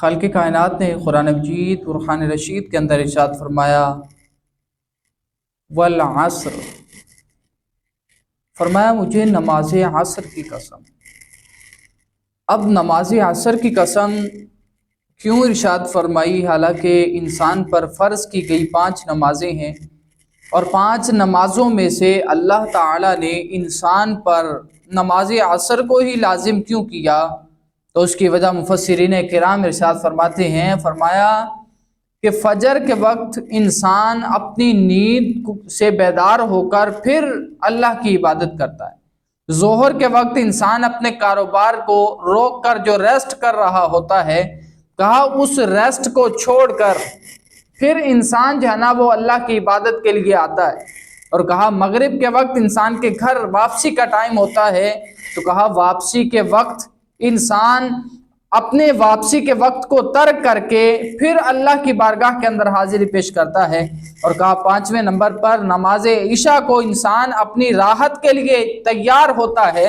خالق کائنات نے قرآن مجید فرقان رشید کے اندر ارشاد فرمایا والعصر، فرمایا مجھے نماز عصر کی قسم۔ اب نماز عصر کی قسم کیوں ارشاد فرمائی؟ حالانکہ انسان پر فرض کی گئی 5 نمازیں ہیں، اور 5 نمازوں میں سے اللہ تعالیٰ نے انسان پر نماز عصر کو ہی لازم کیوں کیا؟ تو اس کی وجہ مفسرین کرام ارشاد فرماتے ہیں، فرمایا کہ فجر کے وقت انسان اپنی نیند سے بیدار ہو کر پھر اللہ کی عبادت کرتا ہے۔ ظہر کے وقت انسان اپنے کاروبار کو روک کر جو ریسٹ کر رہا ہوتا ہے، کہا اس ریسٹ کو چھوڑ کر پھر انسان جو ہے نا وہ اللہ کی عبادت کے لیے آتا ہے۔ اور کہا مغرب کے وقت انسان کے گھر واپسی کا ٹائم ہوتا ہے، تو کہا واپسی کے وقت انسان اپنے واپسی کے وقت کو ترک کر کے پھر اللہ کی بارگاہ کے اندر حاضری پیش کرتا ہے۔ اور کہا 5ویں نمبر پر نماز عشاء کو انسان اپنی راحت کے لیے تیار ہوتا ہے،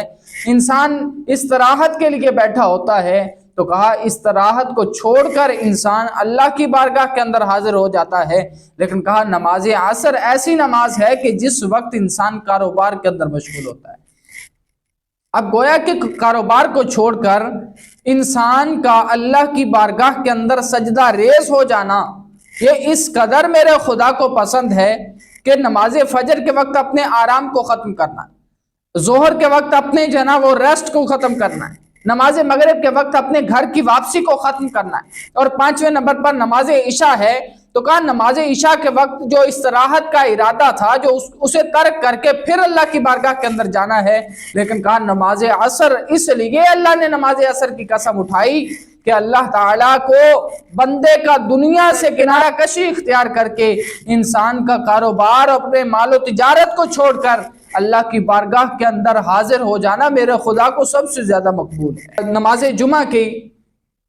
انسان استراحت کے لیے بیٹھا ہوتا ہے، تو کہا استراحت کو چھوڑ کر انسان اللہ کی بارگاہ کے اندر حاضر ہو جاتا ہے۔ لیکن کہا نماز عصر ایسی نماز ہے کہ جس وقت انسان کاروبار کے اندر مشغول ہوتا ہے۔ اب گویا کہ کاروبار کو چھوڑ کر انسان کا اللہ کی بارگاہ کے اندر سجدہ ریز ہو جانا، یہ اس قدر میرے خدا کو پسند ہے کہ نماز فجر کے وقت اپنے آرام کو ختم کرنا ہے، ظہر کے وقت اپنے جناب وہ ریسٹ کو ختم کرنا ہے، نماز مغرب کے وقت اپنے گھر کی واپسی کو ختم کرنا ہے، اور 5ویں نمبر پر نماز عشاء ہے۔ تو کہا نماز عشاء کے وقت جو استراحت کا ارادہ تھا، جو اسے ترک کر کے پھر اللہ کی بارگاہ کے اندر جانا ہے۔ لیکن کہا نماز عصر، اس لیے اللہ نے نماز عصر کی قسم اٹھائی کہ اللہ تعالیٰ کو بندے کا دنیا سے کنارہ کشی اختیار کر کے انسان کا کاروبار، اپنے مال و تجارت کو چھوڑ کر اللہ کی بارگاہ کے اندر حاضر ہو جانا میرے خدا کو سب سے زیادہ مقبول ہے۔ نماز جمعہ کی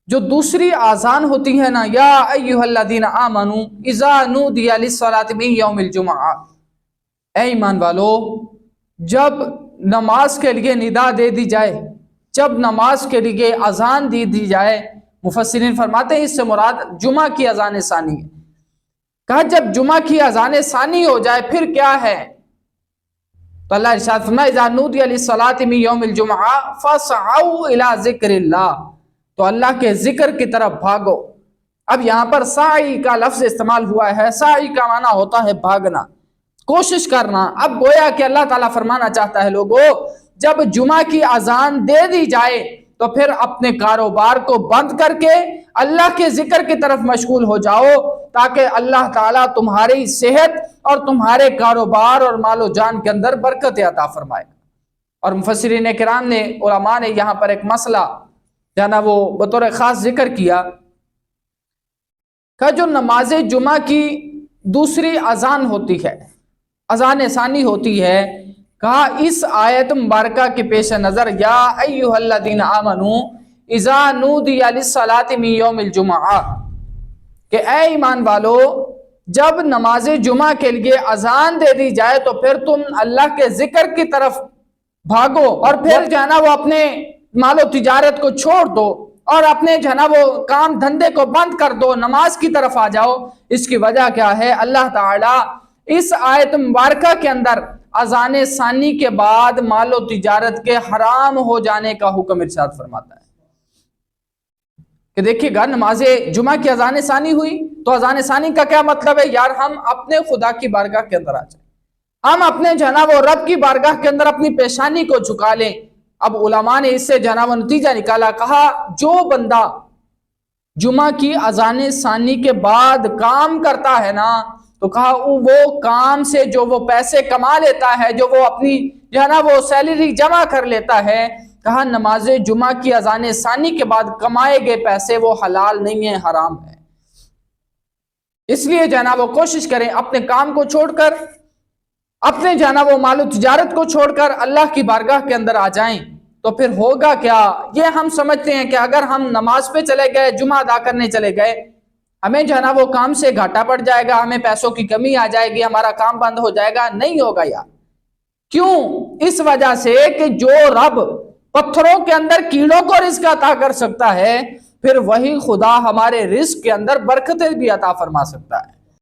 جو دوسری آذان ہوتی ہے نا، یا ایھا الذین آمنوا اذا نودی للصلاۃ من یوم الجمعہ، اے ایمان والو جب نماز کے لیے ندا دے دی جائے، جب نماز کے لیے اذان دی جائے، مفسرین فرماتے ہیں اس سے مراد جمعہ کی اذان ثانی ہے۔ کہا جب جمعہ کی اذان ثانی ہو جائے پھر کیا ہے؟ تو اللہ ارشاد فرمایا اذا نودی للصلاۃ من یوم الجمعہ فاسعوا الی ذکر اللہ، تو اللہ کے ذکر کی طرف بھاگو۔ اب یہاں پر سعی کا لفظ استعمال ہوا ہے، سعی کا معنی ہوتا ہے بھاگنا، کوشش کرنا۔ اب گویا کہ اللہ تعالیٰ فرمانا چاہتا ہے لوگو جب جمعہ کی اذان دے دی جائے تو پھر اپنے کاروبار کو بند کر کے اللہ کے ذکر کی طرف مشغول ہو جاؤ، تاکہ اللہ تعالیٰ تمہاری صحت اور تمہارے کاروبار اور مال و جان کے اندر برکت عطا فرمائے۔ اور مفسرین کرام نے، علماء نے یہاں پر ایک مسئلہ جانا وہ بطور خاص ذکر کیا کہ جو نماز جمعہ کی دوسری اذان ہوتی ہے، اذان ثانی ہوتی ہے، کہا اس آیت مبارکہ کے پیش نظر یا ایھا الذین آمنوا اذا نودی للصلاۃ من یوم الجمعہ، کہ اے ایمان والو جب نماز جمعہ کے لیے اذان دے دی جائے تو پھر تم اللہ کے ذکر کی طرف بھاگو، اور پھر جو ہے نا وہ اپنے مال و تجارت کو چھوڑ دو اور اپنے جو ہے نا وہ کام دھندے کو بند کر دو، نماز کی طرف آ جاؤ۔ اس کی وجہ کیا ہے؟ اللہ تعالیٰ اس آیت مبارکہ کے اندر اذان ثانی کے بعد مال و تجارت کے حرام ہو جانے کا حکم ارشاد فرماتا ہے کہ دیکھیے گا نماز جمعہ کی اذان ثانی ہوئی تو اذان ثانی کا کیا مطلب ہے؟ یار ہم اپنے خدا کی بارگاہ کے اندر آ جائیں، ہم اپنے جو ہے نا وہ رب کی بارگاہ کے اندر اپنی پیشانی کو جھکا لیں۔ اب علماء نے اس سے جو ہے نا وہ نتیجہ نکالا، کہا جو بندہ جمعہ کی اذان ثانی کے بعد کام کرتا ہے نا، تو کہا وہ کام سے جو وہ پیسے کما لیتا ہے، جو وہ اپنی جو ہے نا وہ سیلری جمع کر لیتا ہے، کہا نماز جمعہ کی اذان ثانی کے بعد کمائے گئے پیسے وہ حلال نہیں ہیں، حرام ہے۔ اس لیے جو ہے نا وہ کوشش کریں اپنے کام کو چھوڑ کر، اپنے جو ہے نا وہ مال و تجارت کو چھوڑ کر اللہ کی بارگاہ کے اندر آ جائیں۔ تو پھر ہوگا کیا؟ یہ ہم سمجھتے ہیں کہ اگر ہم نماز پہ چلے گئے، جمعہ ادا کرنے چلے گئے، ہمیں جو ہے نا وہ کام سے گھاٹا پڑ جائے گا، ہمیں پیسوں کی کمی آ جائے گی، ہمارا کام بند ہو جائے گا۔ نہیں ہوگا یار۔ کیوں؟ اس وجہ سے کہ جو رب پتھروں کے اندر کیڑوں کو رزق عطا کر سکتا ہے، پھر وہی خدا ہمارے رزق کے اندر برکتیں بھی عطا فرما سکتا ہے۔